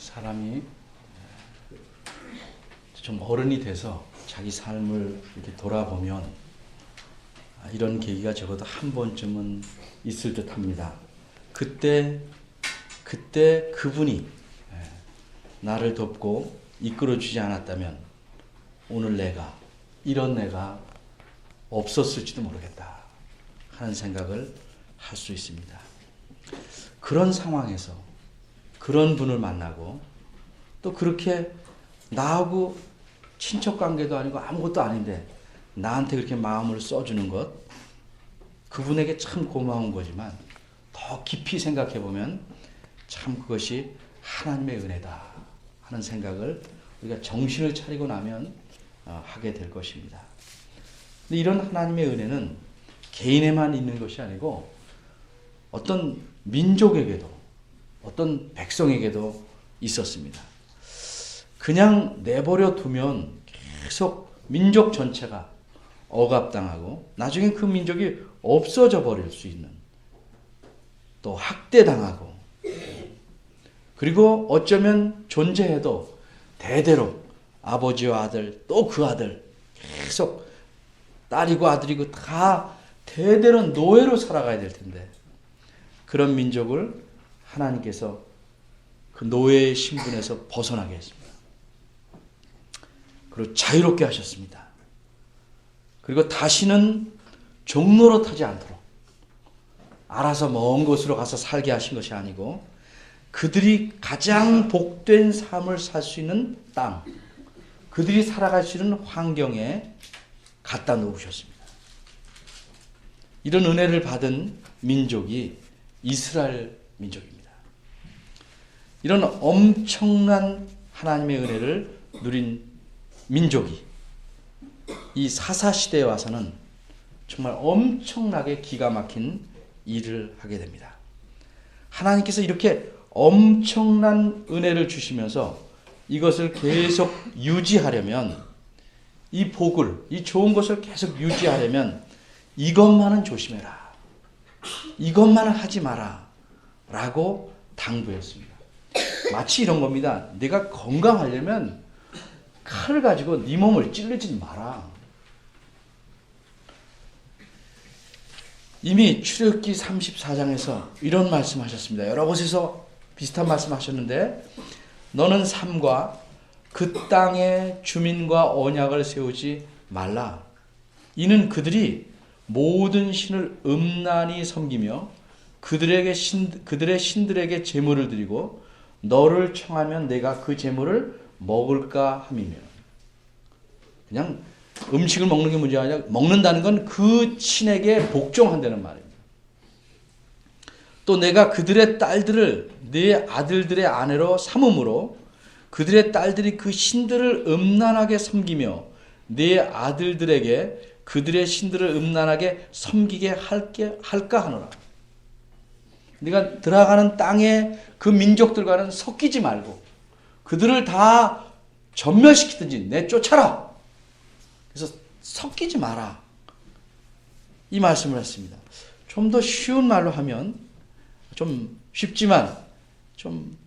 사람이 좀 어른이 돼서 자기 삶을 이렇게 돌아보면 이런 계기가 적어도 한 번쯤은 있을 듯합니다. 그때 그분이 나를 돕고 이끌어주지 않았다면 오늘 이런 내가 없었을지도 모르겠다 하는 생각을 할 수 있습니다. 그런 상황에서 그런 분을 만나고 또 그렇게 나하고 친척관계도 아니고 아무것도 아닌데 나한테 그렇게 마음을 써주는 것, 그분에게 참 고마운 거지만 더 깊이 생각해 보면 참 그것이 하나님의 은혜다 하는 생각을 우리가 정신을 차리고 나면 하게 될 것입니다. 근데 이런 하나님의 은혜는 개인에만 있는 것이 아니고 어떤 민족에게도 어떤 백성에게도 있었습니다. 그냥 내버려 두면 계속 민족 전체가 억압당하고 나중에 그 민족이 없어져 버릴 수 있는, 또 학대당하고, 그리고 어쩌면 존재해도 대대로 아버지와 아들 또 그 아들 계속 딸이고 아들이고 다 대대로 노예로 살아가야 될 텐데 그런 민족을 하나님께서 그 노예의 신분에서 벗어나게 했습니다. 그리고 자유롭게 하셨습니다. 그리고 다시는 종노릇하지 않도록 알아서 먼 곳으로 가서 살게 하신 것이 아니고 그들이 가장 복된 삶을 살 수 있는 땅, 그들이 살아갈 수 있는 환경에 갖다 놓으셨습니다. 이런 은혜를 받은 민족이 이스라엘 민족입니다. 이런 엄청난 하나님의 은혜를 누린 민족이 이 사사시대에 와서는 정말 엄청나게 기가 막힌 일을 하게 됩니다. 하나님께서 이렇게 엄청난 은혜를 주시면서 이것을 계속 유지하려면, 이 복을, 이 좋은 것을 계속 유지하려면 이것만은 조심해라, 이것만은 하지 마라 라고 당부했습니다. 마치 이런 겁니다. 네가 건강하려면 칼을 가지고 네 몸을 찌르지 마라. 이미 출애굽기 34장에서 이런 말씀하셨습니다. 여러 곳에서 비슷한 말씀하셨는데, 너는 삶과 그 땅의 주민과 언약을 세우지 말라. 이는 그들이 모든 신을 음란히 섬기며 그들의 신들에게 제물을 드리고 너를 청하면 내가 그 제물을 먹을까 함이며. 그냥 음식을 먹는 게 문제가 아니라 먹는다는 건 그 신에게 복종한다는 말입니다. 또 내가 그들의 딸들을 네 아들들의 아내로 삼음으로 그들의 딸들이 그 신들을 음란하게 섬기며 네 아들들에게 그들의 신들을 음란하게 섬기게 할까 하노라. 네가 들어가는 땅에 그 민족들과는 섞이지 말고 그들을 다 전멸시키든지 내쫓아라. 그래서 섞이지 마라. 이 말씀을 했습니다. 좀 더 쉬운 말로 하면, 좀 쉽지만 좀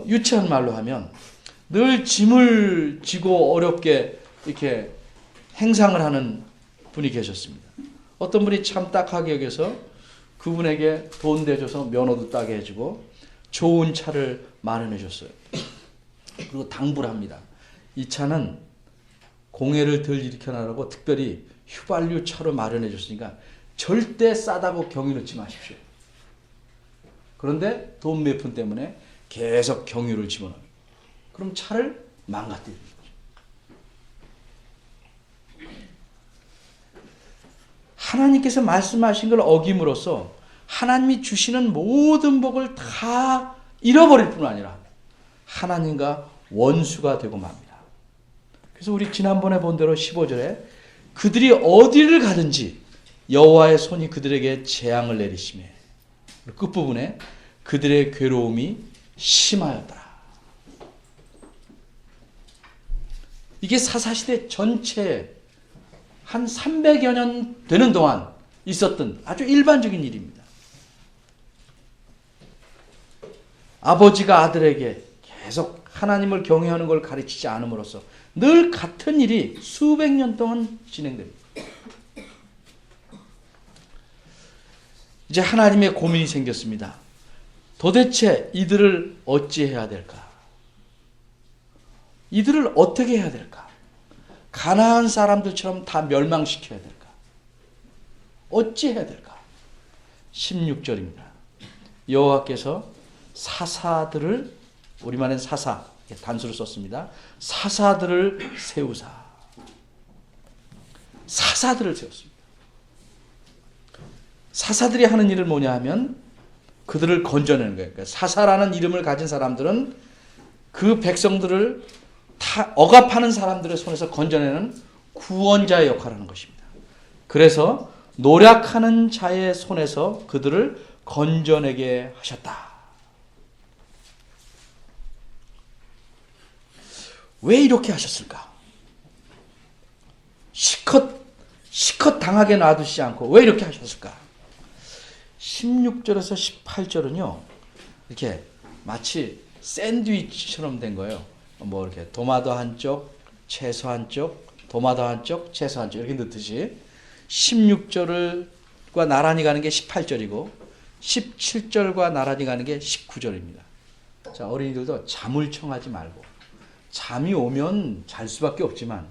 유치한 말로 하면, 늘 짐을 지고 어렵게 이렇게 행상을 하는 분이 계셨습니다. 어떤 분이 참 딱하게 여겨서 그분에게 돈 대줘서 면허도 따게 해주고 좋은 차를 마련해 줬어요. 그리고 당부를 합니다. 이 차는 공해를 덜 일으켜나라고 특별히 휘발유 차로 마련해 줬으니까 절대 싸다고 경유 넣지 마십시오. 그런데 돈 몇 푼 때문에 계속 경유를 집어넣어요. 그럼 차를 망가뜨리는 거죠. 하나님께서 말씀하신 걸 어김으로써 하나님이 주시는 모든 복을 다 잃어버릴 뿐 아니라 하나님과 원수가 되고 맙니다. 그래서 우리 지난번에 본 대로 15절에 그들이 어디를 가든지 여호와의 손이 그들에게 재앙을 내리시매, 끝부분에 그들의 괴로움이 심하였더라. 이게 사사시대 전체 한 300여 년 되는 동안 있었던 아주 일반적인 일입니다. 아버지가 아들에게, 계속 하나님을 경외하는 걸 가르치지 않음으로써 늘 같은 일이 수백 년 동안 진행됩니다. 이제 하나님의 고민이 생겼습니다. 도대체 이들을 어찌해야 될까? 이들을 어떻게 해야 될까? 가나안 사람들처럼 다 멸망시켜야 될까? 어찌해야 될까? 16절입니다. 여호와께서 사사들을, 우리말엔 사사, 단수를 썼습니다. 사사들을 세우사. 사사들을 세웠습니다. 사사들이 하는 일은 뭐냐 하면 그들을 건져내는 거예요. 그러니까 사사라는 이름을 가진 사람들은 그 백성들을 다 억압하는 사람들의 손에서 건져내는 구원자의 역할을 하는 것입니다. 그래서 노력하는 자의 손에서 그들을 건져내게 하셨다. 왜 이렇게 하셨을까? 시컷 당하게 놔두시지 않고 왜 이렇게 하셨을까? 16절에서 18절은요, 이렇게 마치 샌드위치처럼 된 거예요. 뭐 이렇게 도마도 한쪽, 채소 한쪽, 도마도 한쪽, 채소 한쪽 이렇게 넣듯이 16절과 나란히 가는 게 18절이고 17절과 나란히 가는 게 19절입니다. 자, 어린이들도 잠을 청하지 말고, 잠이 오면 잘 수밖에 없지만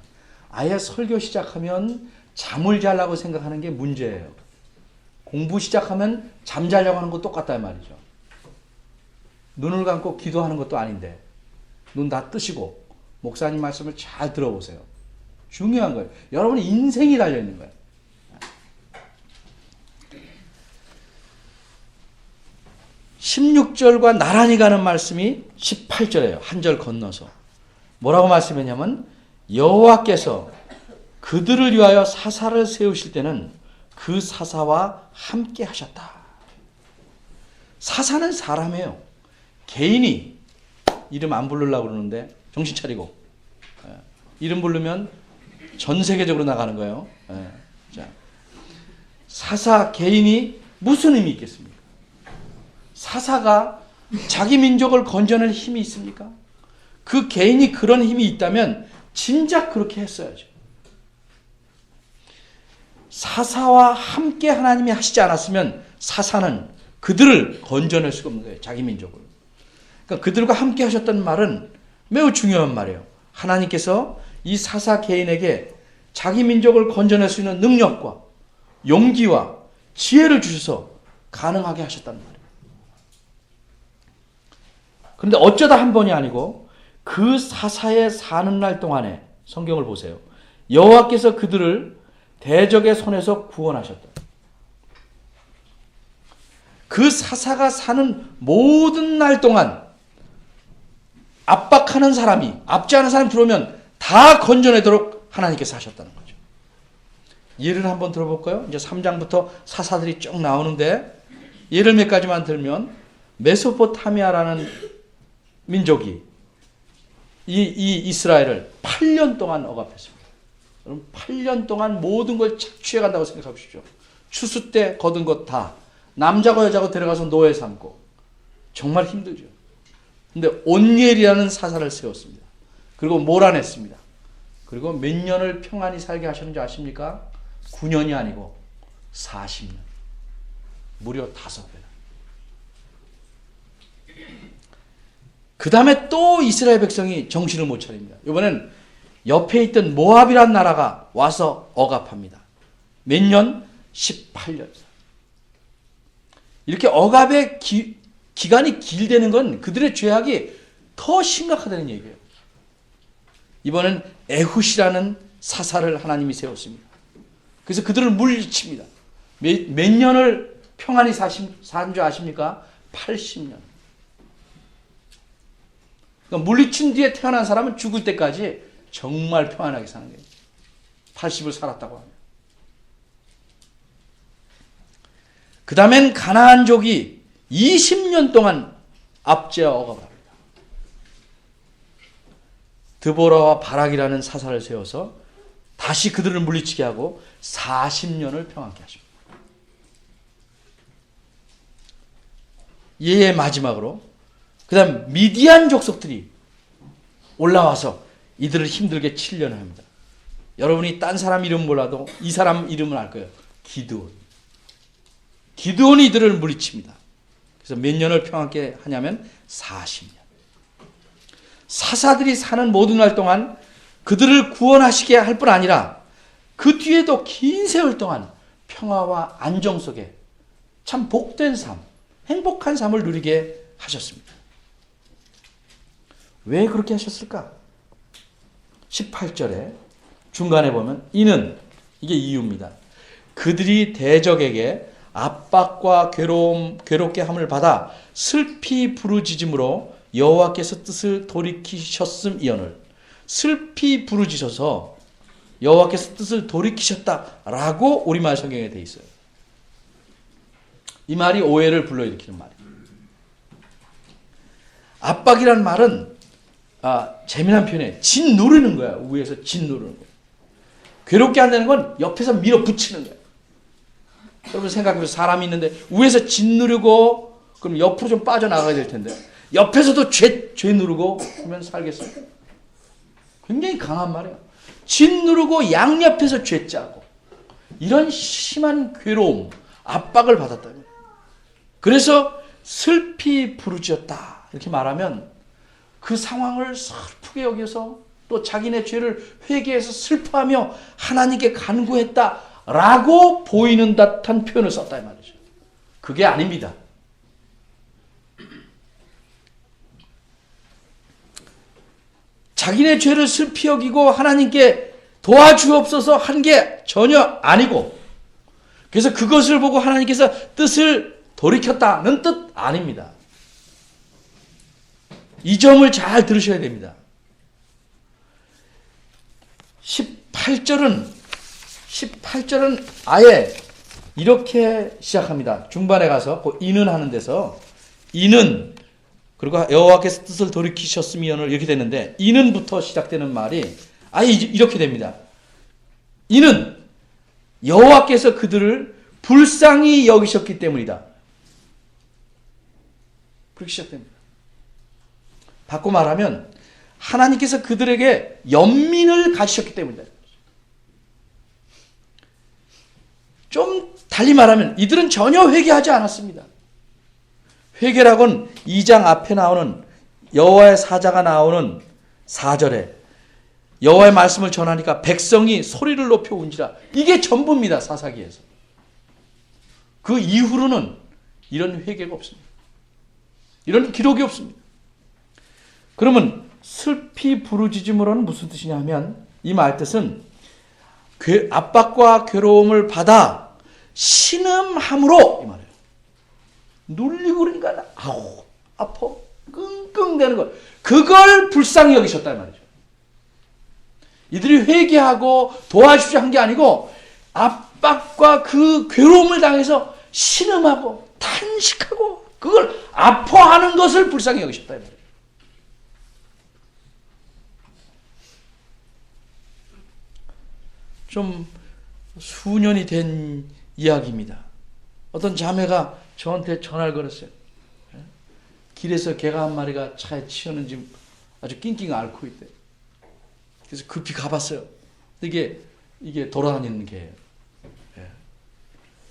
아예 설교 시작하면 잠을 자려고 생각하는 게 문제예요. 공부 시작하면 잠자려고 하는 거 똑같다 말이죠. 눈을 감고 기도하는 것도 아닌데 눈 다 뜨시고 목사님 말씀을 잘 들어보세요. 중요한 거예요. 여러분의 인생이 달려있는 거예요. (16절과) 나란히 가는 말씀이 18절이에요. 한 절 건너서 뭐라고 말씀했냐면 여호와께서 그들을 위하여 사사를 세우실 때는 그 사사와 함께 하셨다. 사사는 사람이에요. 개인이 이름 안 부르려고 그러는데 정신 차리고, 이름 부르면 전 세계적으로 나가는 거예요. 자, 사사 개인이 무슨 힘이 있겠습니까? 사사가 자기 민족을 건져낼 힘이 있습니까? 그 개인이 그런 힘이 있다면 진작 그렇게 했어야죠. 사사와 함께 하나님이 하시지 않았으면 사사는 그들을 건져낼 수가 없는 거예요. 자기 민족을. 그러니까 그들과 함께 하셨던 말은 매우 중요한 말이에요. 하나님께서 이 사사 개인에게 자기 민족을 건져낼 수 있는 능력과 용기와 지혜를 주셔서 가능하게 하셨다는 말이에요. 그런데 어쩌다 한 번이 아니고 그 사사의 사는 날 동안에 성경을 보세요. 여호와께서 그들을 대적의 손에서 구원하셨다. 그 사사가 사는 모든 날 동안 압박하는 사람이, 압제하는 사람이 들어오면 다 건져내도록 하나님께서 하셨다는 거죠. 예를 한번 들어볼까요? 이제 3장부터 사사들이 쭉 나오는데 예를 몇 가지만 들면 메소포타미아라는 민족이 이 이스라엘을 8년 동안 억압했습니다. 여러분 8년 동안 모든 걸 착취해 간다고 생각해 보십시오. 추수 때 거둔 것 다 남자고 여자고 데려가서 노예 삼고 정말 힘들죠. 근데 온니엘이라는 사사를 세웠습니다. 그리고 몰아냈습니다. 그리고 몇 년을 평안히 살게 하셨는지 아십니까? 9년이 아니고 40년. 무려 5배나. 그 다음에 또 이스라엘 백성이 정신을 못 차립니다. 이번엔 옆에 있던 모압이란 나라가 와서 억압합니다. 몇 년? 18년. 이렇게 억압의 기간이 길다는 건 그들의 죄악이 더 심각하다는 얘기예요. 이번엔 에훗이라는 사사를 하나님이 세웠습니다. 그래서 그들을 물리칩니다. 몇 년을 평안히 산 줄 아십니까? 80년. 그러니까 물리친 뒤에 태어난 사람은 죽을 때까지 정말 평안하게 사는 거예요. 80을 살았다고 하면. 그 다음엔 가나안족이 20년 동안 압제와 억압을 합니다. 드보라와 바락이라는 사사를 세워서 다시 그들을 물리치게 하고 40년을 평안케 하십니다. 이에 마지막으로 그다음 미디안 족속들이 올라와서 이들을 힘들게 치려는 합니다. 여러분이 딴 사람 이름 몰라도 이 사람 이름은 알 거예요. 기드온. 기드온이 이들을 물리칩니다. 그래서 몇 년을 평안케 하냐면 40년. 사사들이 사는 모든 날 동안 그들을 구원하시게 할 뿐 아니라 그 뒤에도 긴 세월 동안 평화와 안정 속에 참 복된 삶, 행복한 삶을 누리게 하셨습니다. 왜 그렇게 하셨을까? 18절에 중간에 보면 이는, 이게 이유입니다. 그들이 대적에게 압박과 괴롭게 함을 받아 슬피 부르짖음으로 여호와께서 뜻을 돌이키셨음이언을, 슬피 부르짖어서 여호와께서 뜻을 돌이키셨다라고 우리말 성경에 돼 있어요. 이 말이 오해를 불러일으키는 말이에요. 압박이란 말은 재미난 표현이에요. 짓누르는 거야. 위에서 짓누르는 거야. 괴롭게 한다는 건 옆에서 밀어붙이는 거야. 여러분 생각해보세요. 사람이 있는데 위에서 짓누르고 그럼 옆으로 좀 빠져나가야 될 텐데 옆에서도 죄 누르고 그러면 살겠어요? 굉장히 강한 말이에요. 짓누르고 양옆에서 죄 짜고 이런 심한 괴로움, 압박을 받았다. 그래서 슬피 부르짖었다 이렇게 말하면 그 상황을 슬프게 여겨서 또 자기네 죄를 회개해서 슬퍼하며 하나님께 간구했다라고 보이는 듯한 표현을 썼다 이 말이죠. 그게 아닙니다. 자기네 죄를 슬피 여기고 하나님께 도와주옵소서 한 게 전혀 아니고, 그래서 그것을 보고 하나님께서 뜻을 돌이켰다는 뜻 아닙니다. 이 점을 잘 들으셔야 됩니다. 18절은 아예 이렇게 시작합니다. 중반에 가서 그 이는 하는 데서 이는, 그리고 여호와께서 뜻을 돌이키셨으면을 이렇게 되는데 이는부터 시작되는 말이 아예 이렇게 됩니다. 이는 여호와께서 그들을 불쌍히 여기셨기 때문이다. 그렇게 시작됩니다. 바꿔 말하면 하나님께서 그들에게 연민을 가지셨기 때문이다. 좀 달리 말하면 이들은 전혀 회개하지 않았습니다. 회개라고는 2장 앞에 나오는 여호와의 사자가 나오는 4절에 여호와의 말씀을 전하니까 백성이 소리를 높여 운지라, 이게 전부입니다. 사사기에서. 그 이후로는 이런 회개가 없습니다. 이런 기록이 없습니다. 그러면 슬피 부르짖음으로는 무슨 뜻이냐 하면 이 말 뜻은 압박과 괴로움을 받아 신음함으로 이 말이에요. 눌리고 그러니까 아우 아파 끙끙대는 것, 그걸 불쌍히 여기셨다 이 말이죠. 이들이 회개하고 도와주십시오 한 게 아니고 압박과 그 괴로움을 당해서 신음하고 탄식하고 그걸 아파하는 것을 불쌍히 여기셨다 이 말이에요. 좀 수년이 된 이야기입니다. 어떤 자매가 저한테 전화를 걸었어요. 길에서 개가 한 마리가 차에 치였는지 아주 낑낑 앓고 있대. 그래서 급히 가봤어요. 이게 돌아다니는 개예요.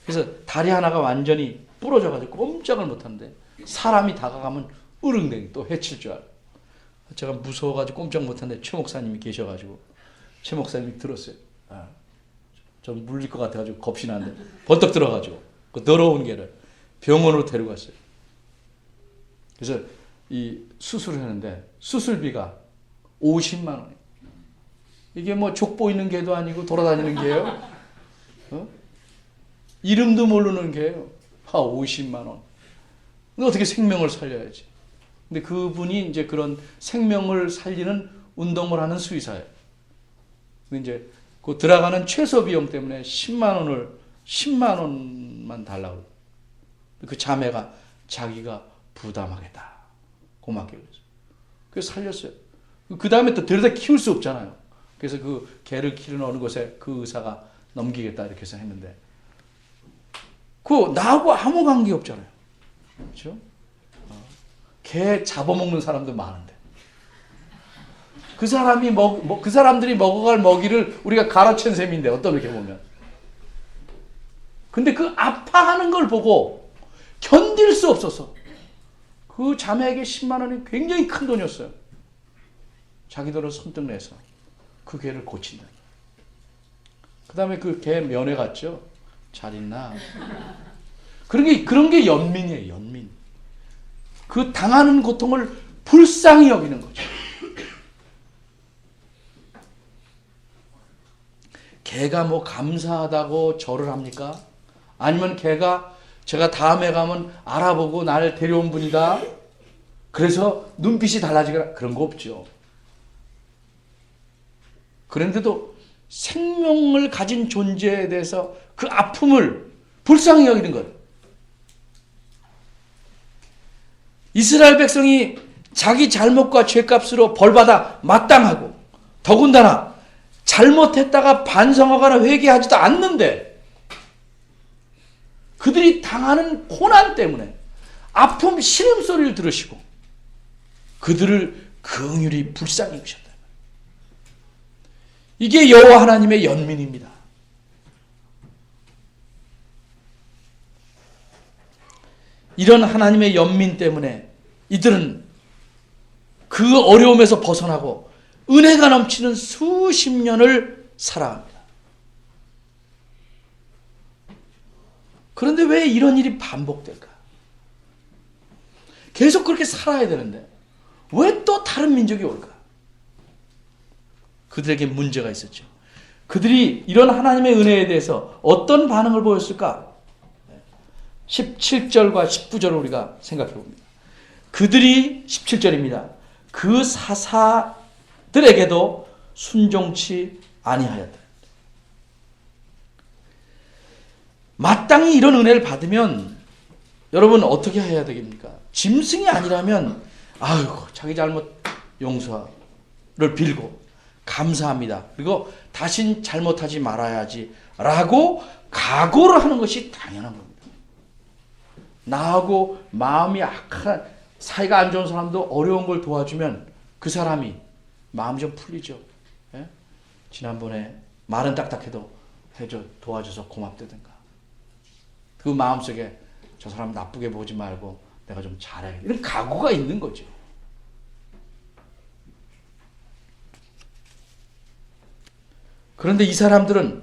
그래서 다리 하나가 완전히 부러져가지고 꼼짝을 못하는데 사람이 다가가면 으릉댕이 또 해칠 줄 알아요. 제가 무서워가지고 꼼짝 못하는데 최 목사님이 계셔가지고 최 목사님이 들었어요. 좀 물릴 것 같아가지고 겁이 나는데 벌떡 들어가지고 그 더러운 개를 병원으로 데리고 갔어요. 그래서 이 수술을 했는데 수술비가 50만 원이에요. 이게 뭐 족보 있는 개도 아니고 돌아다니는 개예요. 이름도 모르는 개예요. 50만 원. 근데 어떻게 생명을 살려야지. 근데 그분이 이제 그런 생명을 살리는 운동을 하는 수의사예요. 근데 이제 그 들어가는 최소 비용 때문에 10만 원만 달라고. 그 자매가 자기가 부담하겠다. 고맙게 그랬어요. 그래서 살렸어요. 그 다음에 또 데려다 키울 수 없잖아요. 그래서 그 개를 기르는 어느 곳에 그 의사가 넘기겠다 이렇게 해서 했는데, 나하고 아무 관계 없잖아요. 그렇죠? 개 잡아먹는 사람도 많은데. 그 사람들이 먹어갈 먹이를 우리가 가로챈 셈인데, 어떻게 보면. 근데 그 아파하는 걸 보고 견딜 수 없어서 그 자매에게 10만 원이 굉장히 큰 돈이었어요. 자기 돈을 손등 내서 그 개를 고친다. 그 다음에 그 개 면회 갔죠. 잘 있나? 그런 게 연민이에요, 연민. 그 당하는 고통을 불쌍히 여기는 거죠. 개가 뭐 감사하다고 절을 합니까? 아니면 개가 제가 다음에 가면 알아보고 나를 데려온 분이다. 그래서 눈빛이 달라지거나 그런 거 없죠. 그런데도 생명을 가진 존재에 대해서 그 아픔을 불쌍히 여기는 것. 이스라엘 백성이 자기 잘못과 죄값으로 벌받아 마땅하고 더군다나 잘못했다가 반성하거나 회개하지도 않는데 그들이 당하는 고난 때문에 아픔 신음소리를 들으시고 그들을 긍휼히 불쌍히 여기셨다. 이게 여호와 하나님의 연민입니다. 이런 하나님의 연민 때문에 이들은 그 어려움에서 벗어나고 은혜가 넘치는 수십 년을 살아갑니다. 그런데 왜 이런 일이 반복될까? 계속 그렇게 살아야 되는데 왜 또 다른 민족이 올까? 그들에게 문제가 있었죠. 그들이 이런 하나님의 은혜에 대해서 어떤 반응을 보였을까? 17절과 19절을 우리가 생각해 봅니다. 그들이 17절입니다. 그 사사들에게도 순종치 아니하였다. 마땅히 이런 은혜를 받으면 여러분 어떻게 해야 되겠습니까? 짐승이 아니라면 아이고 자기 잘못 용서를 빌고 감사합니다. 그리고 다신 잘못하지 말아야지 라고 각오를 하는 것이 당연한 겁니다. 나하고 마음이 악한 사이가 안 좋은 사람도 어려운 걸 도와주면 그 사람이 마음이 좀 풀리죠. 예? 지난번에 말은 딱딱해도 해줘 도와줘서 고맙다든가 그 마음속에 저 사람 나쁘게 보지 말고 내가 좀 잘해 이런 각오가 있는 거죠. 그런데 이 사람들은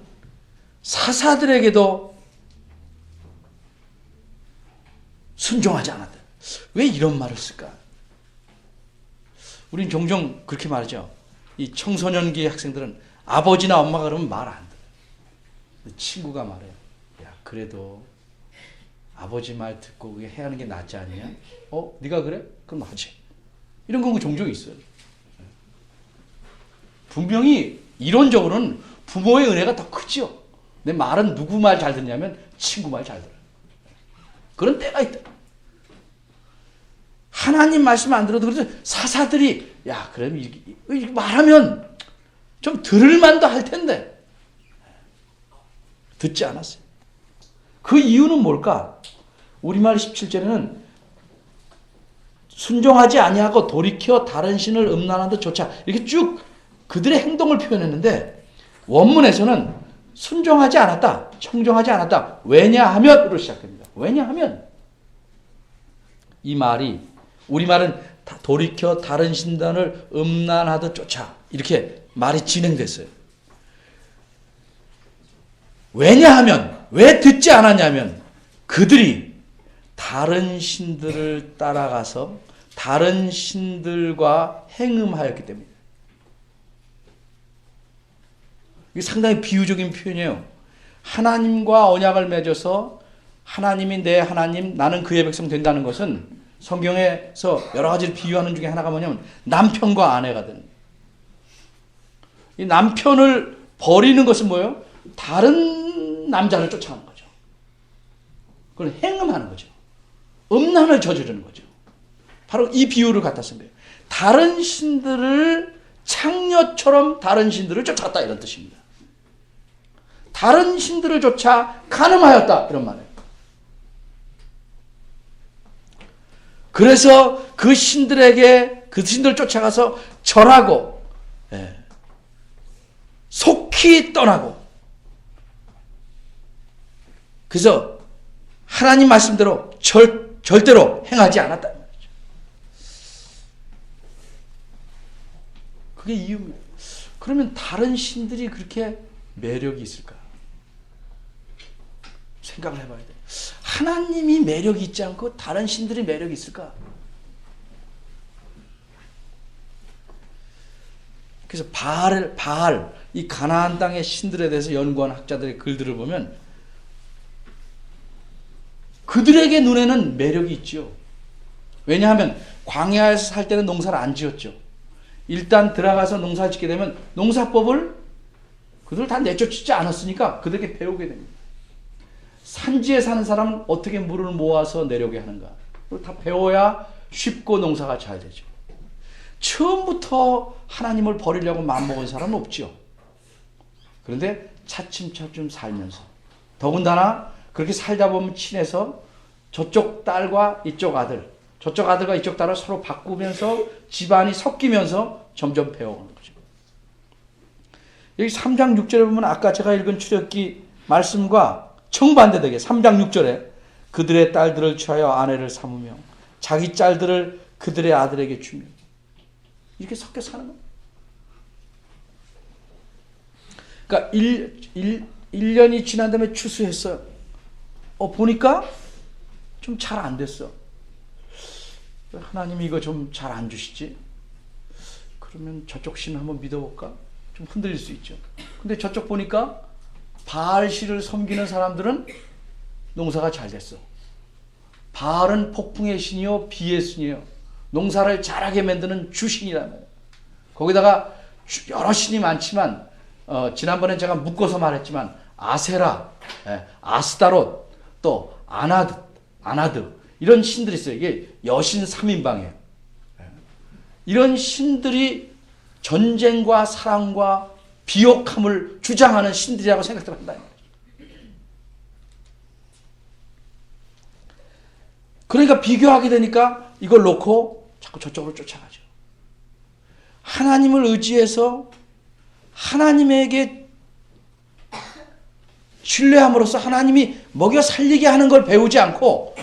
사사들에게도 순종하지 않았다. 왜 이런 말을 쓸까? 우린 종종 그렇게 말하죠. 이 청소년기 학생들은 아버지나 엄마가 그러면 말 안 들어요. 친구가 말해요. 야 그래도 아버지 말 듣고 그게 해야 하는 게 낫지 않냐? 네가 그래? 그럼 하지. 이런 경우 종종 있어요. 분명히 이론적으로는 부모의 은혜가 더 크죠. 내 말은 누구 말 잘 듣냐면 친구 말 잘 들어요. 그런 때가 있다. 하나님 말씀 안 들어도 그래서 사사들이 야 그럼 이렇게 말하면 좀 들을 만도 할 텐데 듣지 않았어요. 그 이유는 뭘까? 우리말 17절에는 순종하지 아니하고 돌이켜 다른 신을 음란한 듯조차 이렇게 쭉 그들의 행동을 표현했는데 원문에서는 순종하지 않았다, 청종하지 않았다. 왜냐하면으로 시작됩니다. 왜냐하면 이 말이 우리말은 돌이켜 다른 신단을 음란하듯 쫓아 이렇게 말이 진행됐어요. 왜냐하면 왜 듣지 않았냐면 그들이 다른 신들을 따라가서 다른 신들과 행음하였기 때문에. 이게 상당히 비유적인 표현이에요. 하나님과 언약을 맺어서 하나님이 내 하나님 나는 그의 백성 된다는 것은 성경에서 여러 가지를 비유하는 중에 하나가 뭐냐면 남편과 아내가 되는. 이 남편을 버리는 것은 뭐예요? 다른 남자를 쫓아가는 거죠. 그걸 행음하는 거죠. 음란을 저지르는 거죠. 바로 이 비유를 갖다 쓴 거예요. 다른 신들을 창녀처럼 다른 신들을 쫓아갔다 이런 뜻입니다. 다른 신들을 쫓아 간음하였다 이런 말이에요. 그래서 그 신들에게 그 신들 쫓아가서 절하고 속히 떠나고 그래서 하나님 말씀대로 절대로 행하지 않았다는 말이죠. 그게 이유입니다. 그러면 다른 신들이 그렇게 매력이 있을까? 생각을 해봐야 돼. 하나님이 매력이 있지 않고 다른 신들이 매력이 있을까? 그래서 바알, 이 가나안 땅의 신들에 대해서 연구한 학자들의 글들을 보면 그들에게 눈에는 매력이 있죠. 왜냐하면 광야에서 살 때는 농사를 안 지었죠. 일단 들어가서 농사를 짓게 되면 농사법을 그들 다 내쫓지 않았으니까 그들에게 배우게 됩니다. 산지에 사는 사람은 어떻게 물을 모아서 내려오게 하는가. 다 배워야 쉽고 농사가 잘 되죠. 처음부터 하나님을 버리려고 마음먹은 사람은 없죠. 그런데 차츰차츰 살면서 더군다나 그렇게 살다 보면 친해서 저쪽 딸과 이쪽 아들, 저쪽 아들과 이쪽 딸을 서로 바꾸면서 집안이 섞이면서 점점 배워가는 거죠. 여기 3장 6절에 보면 아까 제가 읽은 출애굽기 말씀과 정반대되게 3장 6절에 그들의 딸들을 취하여 아내를 삼으며 자기 딸들을 그들의 아들에게 주며 이렇게 섞여 사는 거예요. 그러니까 1년이 지난 다음에 추수했어요. 보니까 좀 잘 안 됐어. 하나님이 이거 좀 잘 안 주시지? 그러면 저쪽 신 한번 믿어볼까? 좀 흔들릴 수 있죠. 근데 저쪽 보니까 바알신을 섬기는 사람들은 농사가 잘 됐어. 바알은 폭풍의 신이요 비의 신이에요. 농사를 잘하게 만드는 주신이란 말이에요. 거기다가 여러 신이 많지만 지난번에 제가 묶어서 말했지만 아세라, 아스타롯, 또 아나드 이런 신들이 있어요. 이게 여신 3인방이에요. 이런 신들이 전쟁과 사랑과 비옥함을 주장하는 신들이라고 생각을 한다. 그러니까 비교하게 되니까 이걸 놓고 자꾸 저쪽으로 쫓아가죠. 하나님을 의지해서 하나님에게 신뢰함으로써 하나님이 먹여 살리게 하는 걸 배우지 않고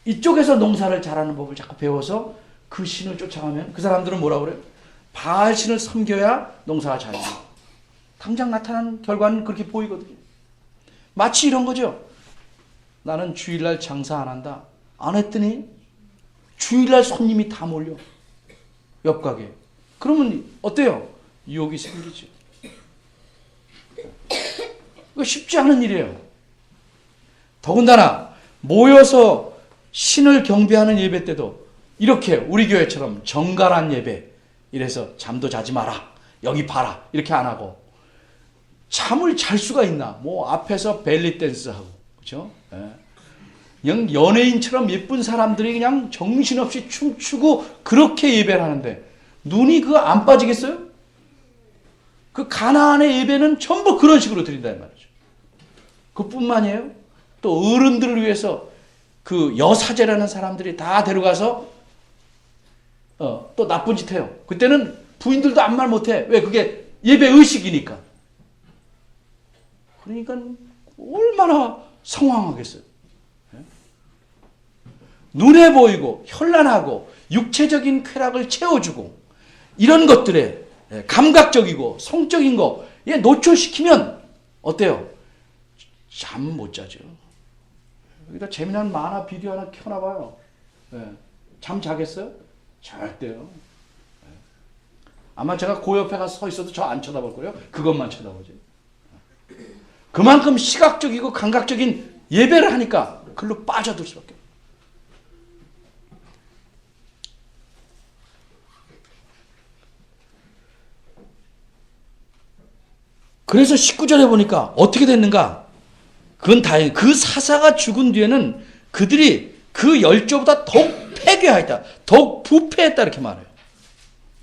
이쪽에서 농사를 잘하는 법을 자꾸 배워서 그 신을 쫓아가면 그 사람들은 뭐라고 그래요? 바알 신을 섬겨야 농사가 잘 돼요. 당장 나타난 결과는 그렇게 보이거든요. 마치 이런 거죠. 나는 주일날 장사 안 한다. 안 했더니 주일날 손님이 다 몰려. 옆 가게. 그러면 어때요? 유혹이 생기죠. 이거 쉽지 않은 일이에요. 더군다나 모여서 신을 경배하는 예배 때도 이렇게 우리 교회처럼 정갈한 예배 이래서 잠도 자지 마라. 여기 봐라. 이렇게 안 하고 잠을 잘 수가 있나? 뭐 앞에서 벨리 댄스 하고 그렇죠? 그냥 연예인처럼 예쁜 사람들이 그냥 정신없이 춤추고 그렇게 예배를 하는데 눈이 그거 안 빠지겠어요? 그 가나안의 예배는 전부 그런 식으로 드린다는 말이죠. 그뿐만이에요. 또 어른들을 위해서 그 여사제라는 사람들이 다 데려가서 또 나쁜 짓 해요. 그때는 부인들도 아무 말 못해. 왜? 그게 예배 의식이니까. 그러니까 얼마나 성황하겠어요. 눈에 보이고 현란하고 육체적인 쾌락을 채워주고 이런 것들에 감각적이고 성적인 거 노출시키면 어때요? 잠 못 자죠. 여기다 재미난 만화 비디오 하나 켜놔봐요. 잠 자겠어요? 절대요. 아마 제가 그 옆에 가서 서 있어도 저 안 쳐다볼 거예요. 그것만 쳐다보지. 그만큼 시각적이고 감각적인 예배를 하니까 글로 빠져들 수밖에 없어요. 그래서 19절에 보니까 어떻게 됐는가? 그건 다행히 그 사사가 죽은 뒤에는 그들이 그 열조보다 더욱 패괴하였다. 더욱 부패했다 이렇게 말해요.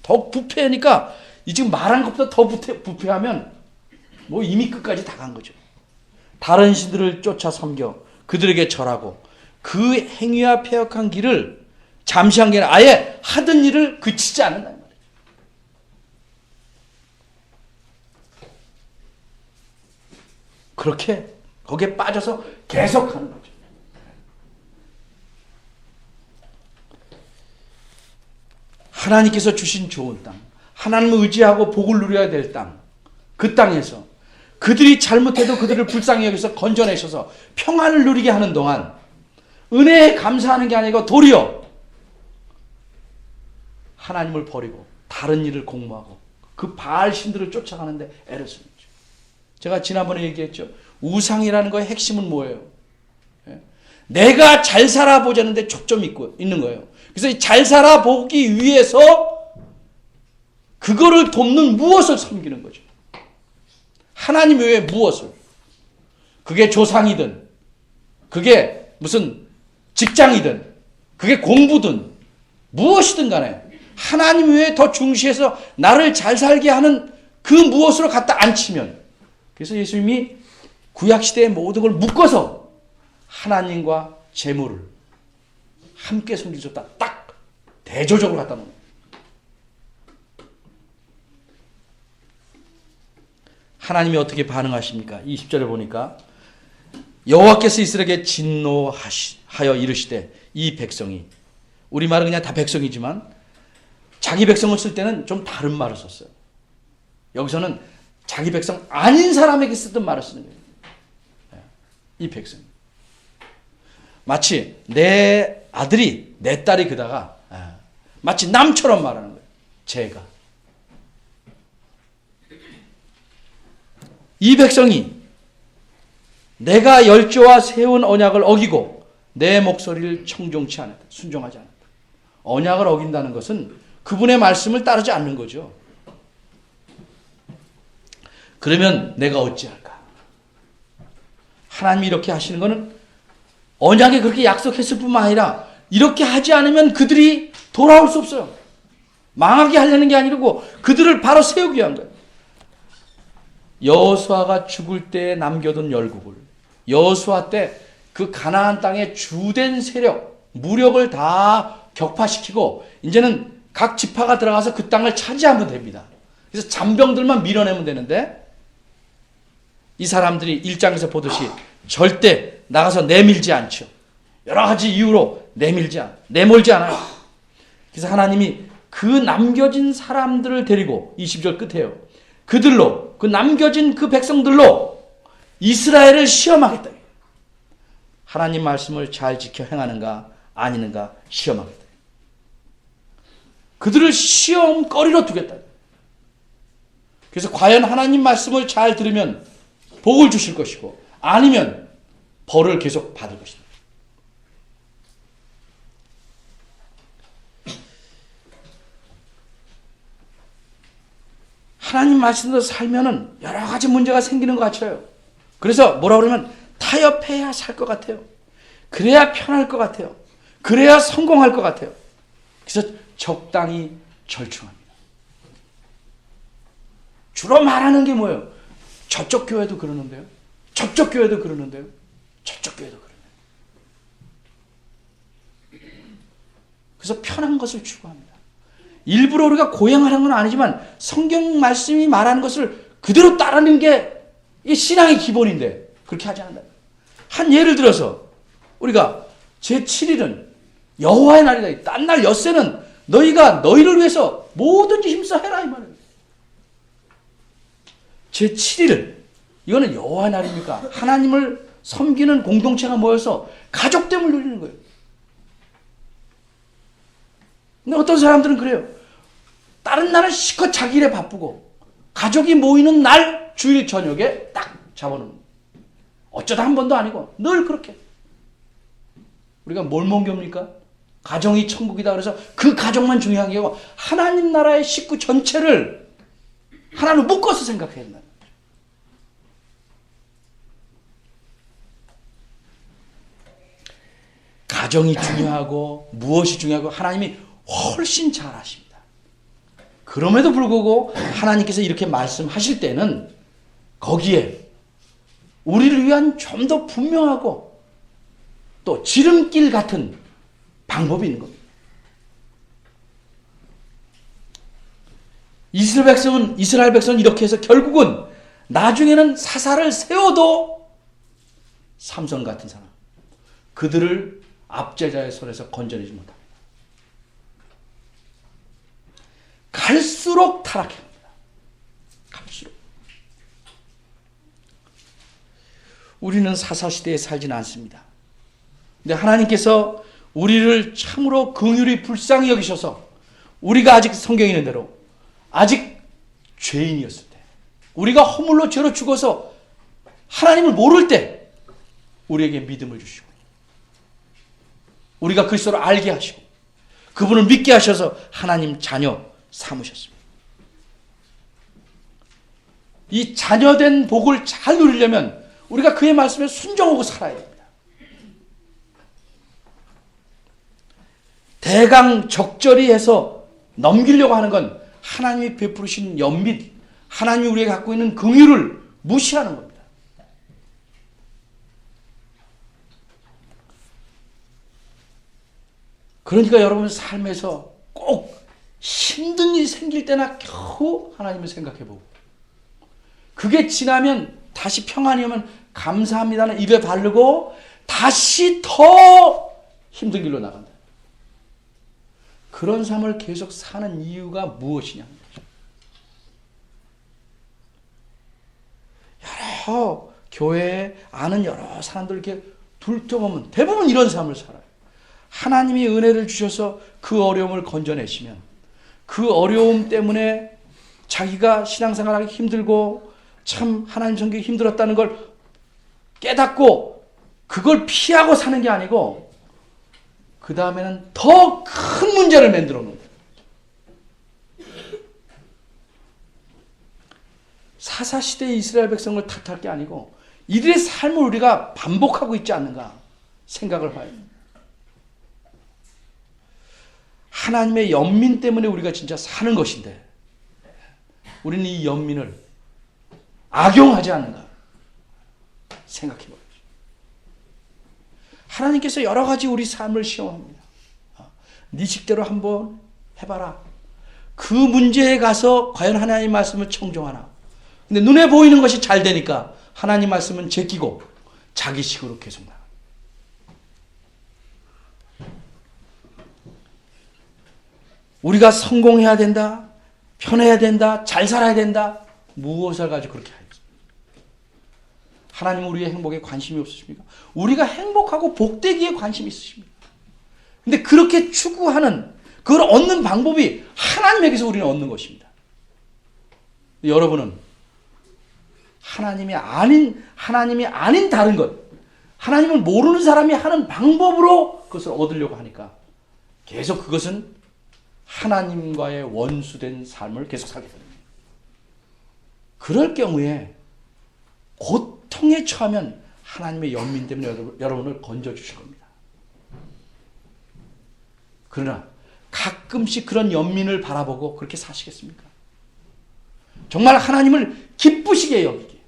더욱 부패하니까 이 지금 말한 것보다 더 부패하면 뭐 이미 끝까지 다 간 거죠. 다른 신들을 쫓아 섬겨 그들에게 절하고 그 행위와 패역한 길을 잠시 한 게 아니라 아예 하던 일을 그치지 않는다. 그렇게 거기에 빠져서 계속하는 거죠. 하나님께서 주신 좋은 땅, 하나님을 의지하고 복을 누려야 될 땅, 그 땅에서 그들이 잘못해도 그들을 불쌍히 여기서 건져내셔서 평안을 누리게 하는 동안 은혜에 감사하는 게 아니고 도리어 하나님을 버리고 다른 일을 공모하고 그 바알 신들을 쫓아가는데 애를 쓰는 거죠. 제가 지난번에 얘기했죠. 우상이라는 거의 핵심은 뭐예요? 내가 잘 살아보자는 데 초점이 있는 거예요. 그래서 잘 살아보기 위해서 그거를 돕는 무엇을 섬기는 거죠. 하나님 외에 무엇을. 그게 조상이든 그게 무슨 직장이든 그게 공부든 무엇이든 간에 하나님 외에 더 중시해서 나를 잘 살게 하는 그 무엇으로 갖다 앉히면, 그래서 예수님이 구약시대의 모든 걸 묶어서 하나님과 재물을 함께 섬기셨다. 딱 대조적으로 갖다 놓은 거예요. 하나님이 어떻게 반응하십니까? 20절에 보니까 여호와께서 이스라엘에게 진노하여 이르시되 이 백성이, 우리말은 그냥 다 백성이지만 자기 백성을 쓸 때는 좀 다른 말을 썼어요. 여기서는 자기 백성 아닌 사람에게 쓰던 말을 쓰는 거예요. 이 백성. 마치 내 아들이 내 딸이 그다가 마치 남처럼 말하는 거예요. 제가. 이 백성이 내가 열조와 세운 언약을 어기고 내 목소리를 청종치 않았다. 순종하지 않았다. 언약을 어긴다는 것은 그분의 말씀을 따르지 않는 거죠. 그러면 내가 어찌할까? 하나님이 이렇게 하시는 것은 언약에 그렇게 약속했을 뿐만 아니라 이렇게 하지 않으면 그들이 돌아올 수 없어요. 망하게 하려는 게 아니고 그들을 바로 세우기 위한 거예요. 여호수아가 죽을 때 남겨둔 열국을, 여호수아 때 그 가나안 땅의 주된 세력, 무력을 다 격파시키고 이제는 각 지파가 들어가서 그 땅을 차지하면 됩니다. 그래서 잔병들만 밀어내면 되는데 이 사람들이 1장에서 보듯이 절대 나가서 내밀지 않죠. 여러 가지 이유로 내몰지 않아요. 그래서 하나님이 그 남겨진 사람들을 데리고 20절 끝에요. 그들로, 그 남겨진 그 백성들로 이스라엘을 시험하겠다. 하나님 말씀을 잘 지켜 행하는가 아니는가 시험하겠다. 그들을 시험거리로 두겠다. 그래서 과연 하나님 말씀을 잘 들으면 복을 주실 것이고 아니면 벌을 계속 받을 것입니다. 하나님 말씀대로 살면은 여러 가지 문제가 생기는 것 같아요. 그래서 뭐라 그러면 타협해야 살 것 같아요. 그래야 편할 것 같아요. 그래야 성공할 것 같아요. 그래서 적당히 절충합니다. 주로 말하는 게 뭐예요? 저쪽 교회도 그러는데요. 저쪽 교회도 그러는데요. 저쪽 교회도 그러네요. 그래서 편한 것을 추구합니다. 일부러 우리가 고행하는 건 아니지만 성경 말씀이 말하는 것을 그대로 따르는 게 이 신앙의 기본인데 그렇게 하지 않는다. 한 예를 들어서 우리가 제7일은 여호와의 날이다. 딴 날 엿새는 너희가 너희를 위해서 뭐든지 힘써 해라 이 말이에요. 제7일 이거는 여호와의 날입니까? 하나님을 섬기는 공동체가 모여서 가족됨을 누리는 거예요. 근데 어떤 사람들은 그래요. 다른 날은 실컷 자기 일에 바쁘고 가족이 모이는 날 주일 저녁에 딱 잡아놓는 거예요. 어쩌다 한 번도 아니고 늘 그렇게. 우리가 뭘 먹깁니까? 가정이 천국이다 그래서 그 가정만 중요한 게 아니고 하나님 나라의 식구 전체를 하나로 묶어서 생각해야 된다. 가정이 중요하고 무엇이 중요하고 하나님이 훨씬 잘 아십니다. 그럼에도 불구하고 하나님께서 이렇게 말씀하실 때는 거기에 우리를 위한 좀 더 분명하고 또 지름길 같은 방법이 있는 겁니다. 이스라엘 백성은 이렇게 해서 결국은 나중에는 사사를 세워도 삼손 같은 사람, 그들을 압제자의 손에서 건져내지 못합니다. 갈수록 타락해 갑니다. 갈수록. 우리는 사사시대에 살지는 않습니다. 근데 하나님께서 우리를 참으로 긍휼히 불쌍히 여기셔서 우리가 아직 성경에 있는 대로 아직 죄인이었을 때, 우리가 허물로 죄로 죽어서 하나님을 모를 때 우리에게 믿음을 주시고 우리가 그리스도를 알게 하시고 그분을 믿게 하셔서 하나님 자녀 삼으셨습니다. 이 자녀된 복을 잘 누리려면 우리가 그의 말씀에 순종하고 살아야 됩니다. 대강 적절히 해서 넘기려고 하는 건 하나님이 베푸신 연민, 하나님이 우리에게 갖고 있는 긍휼을 무시하는 겁니다. 그러니까 여러분 삶에서 꼭 힘든 일이 생길 때나 겨우 하나님을 생각해 보고, 그게 지나면 다시 평안이 오면 감사합니다는 입에 바르고 다시 더 힘든 길로 나간다. 그런 삶을 계속 사는 이유가 무엇이냐? 여러 교회에 아는 여러 사람들 이렇게 둘러보면 대부분 이런 삶을 살아요. 하나님이 은혜를 주셔서 그 어려움을 건져내시면 그 어려움 때문에 자기가 신앙생활하기 힘들고 참 하나님 섬기기 힘들었다는 걸 깨닫고 그걸 피하고 사는 게 아니고 그 다음에는 더 큰 문제를 만들어 놓는 거예요. 사사시대의 이스라엘 백성을 탓할 게 아니고 이들의 삶을 우리가 반복하고 있지 않는가 생각을 봐요. 하나님의 연민 때문에 우리가 진짜 사는 것인데 우리는 이 연민을 악용하지 않는가 생각해 봐요. 하나님께서 여러 가지 우리 삶을 시험합니다. 네 식대로 한번 해봐라. 그 문제에 가서 과연 하나님 말씀을 청종하나. 근데 눈에 보이는 것이 잘 되니까 하나님 말씀은 제끼고 자기 식으로 계속 나가. 우리가 성공해야 된다, 편해야 된다, 잘 살아야 된다, 무엇을 가지고 그렇게 하겠습니까? 하나님은 우리의 행복에 관심이 없으십니까? 우리가 행복하고 복되기에 관심이 있으십니까? 근데 그렇게 추구하는, 그걸 얻는 방법이 하나님에게서 우리는 얻는 것입니다. 여러분은 하나님이 아닌 다른 것, 하나님을 모르는 사람이 하는 방법으로 그것을 얻으려고 하니까 계속 그것은 하나님과의 원수된 삶을 계속 살게 됩니다. 그럴 경우에 고통에 처하면 하나님의 연민 때문에 여러분을 건져주실 겁니다. 그러나 가끔씩 그런 연민을 바라보고 그렇게 사시겠습니까? 정말 하나님을 기쁘시게 여기게,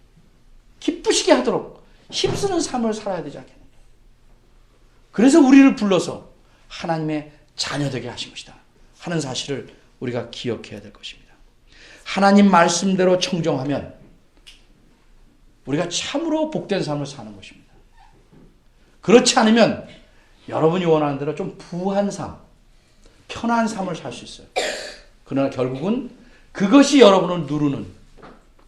기쁘시게 하도록 힘쓰는 삶을 살아야 되지 않겠는가? 그래서 우리를 불러서 하나님의 자녀되게 하신 것이다 하는 사실을 우리가 기억해야 될 것입니다. 하나님 말씀대로 청정하면 우리가 참으로 복된 삶을 사는 것입니다. 그렇지 않으면 여러분이 원하는 대로 좀 부한 삶, 편한 삶을 살 수 있어요. 그러나 결국은 그것이 여러분을 누르는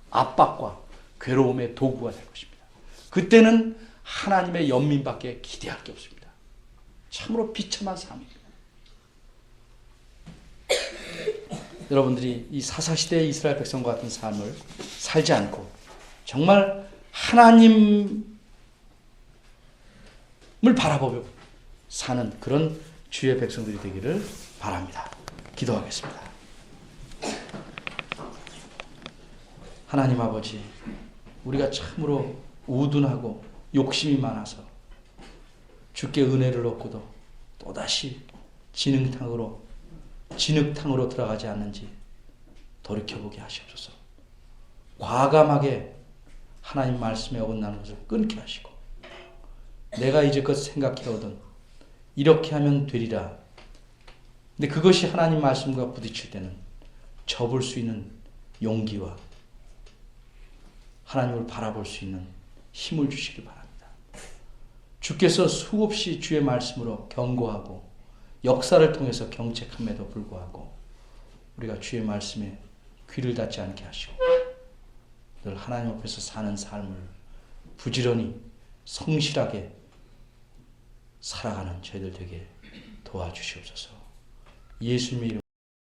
압박과 괴로움의 도구가 될 것입니다. 그때는 하나님의 연민밖에 기대할 게 없습니다. 참으로 비참한 삶입니다. 여러분들이 이 사사시대의 이스라엘 백성과 같은 삶을 살지 않고 정말 하나님을 바라보며 사는 그런 주의 백성들이 되기를 바랍니다. 기도하겠습니다. 하나님 아버지, 우리가 참으로 우둔하고 욕심이 많아서 주께 은혜를 얻고도 또다시 진흙탕으로 들어가지 않는지 돌이켜보게 하시옵소서. 과감하게 하나님 말씀에 어긋나는 것을 끊게 하시고 내가 이제껏 생각해오던 이렇게 하면 되리라. 근데 그것이 하나님 말씀과 부딪힐 때는 접을 수 있는 용기와 하나님을 바라볼 수 있는 힘을 주시기 바랍니다. 주께서 수없이 주의 말씀으로 경고하고 역사를 통해서 경책함에도 불구하고 우리가 주의 말씀에 귀를 닫지 않게 하시고 늘 하나님 앞에서 사는 삶을 부지런히 성실하게 살아가는 저희들 되게 도와주시옵소서. 예수님의 이름